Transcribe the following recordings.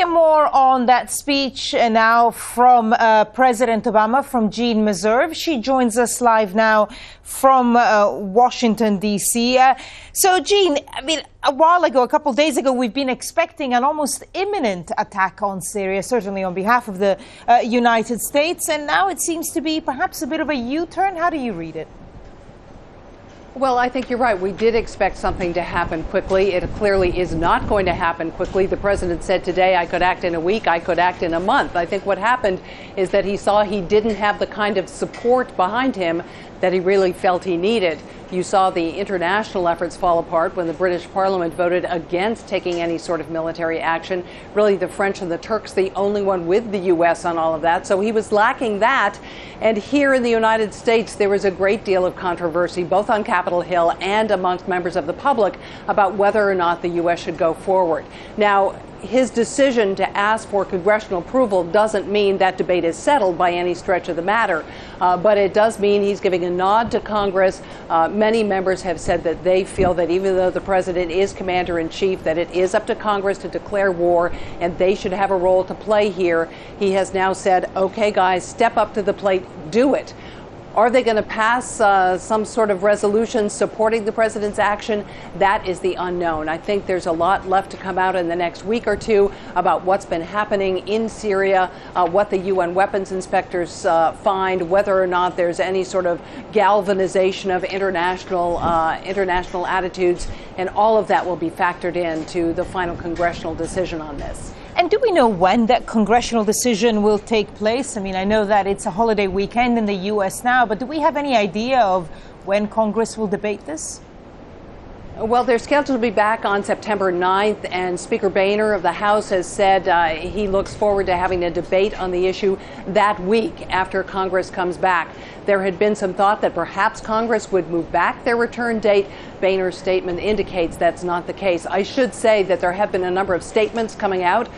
get more on that speech now from President Obama, from Jeanne Meserve. She joins us live now from Washington, D.C. So, Jeanne, I mean, a while ago, a couple of days ago, we've been expecting an almost imminent attack on Syria, certainly on behalf of the United States. And now it seems to be perhaps a bit of a U-turn. How do you read it? Well, I think you're right. We did expect something to happen quickly. It clearly is not going to happen quickly. The president said today, I could act in a week, I could act in a month. I think what happened is that he saw he didn't have the kind of support behind him that he really felt he needed. You saw the international efforts fall apart when the British Parliament voted against taking any sort of military action. Really, the French and the Turks, the only one with the U.S. on all of that. So he was lacking that. And here in the United States, there was a great deal of controversy, both on Capitol Hill and amongst members of the public, about whether or not the U.S. should go forward. Now, his decision to ask for congressional approval doesn't mean that debate is settled by any stretch of the matter, but it does mean he's giving a nod to Congress. Many members have said that they feel that even though the president is commander-in-chief, that it is up to Congress to declare war, and they should have a role to play here. He has now said, okay, guys, step up to the plate, do it. Are they going to pass some sort of resolution supporting the president's action? That is the unknown. I think there's a lot left to come out in the next week or two about what's been happening in Syria, what the UN weapons inspectors find, whether or not there's any sort of galvanization of international attitudes, and all of that will be factored into the final congressional decision on this. And do we know when that congressional decision will take place? I mean, I know that it's a holiday weekend in the U.S. now, but do we have any idea of when Congress will debate this? Well, they're scheduled to be back on September 9th, and Speaker Boehner of the House has said he looks forward to having a debate on the issue that week after Congress comes back. There had been some thought that perhaps Congress would move back their return date. Boehner's statement indicates that's not the case. I should say that there have been a number of statements coming out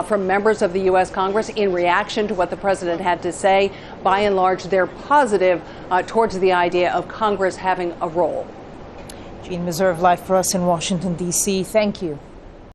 from members of the U.S. Congress in reaction to what the president had to say. By and large, they're positive towards the idea of Congress having a role. Jeanne Meserve live for us in Washington, D.C. Thank you.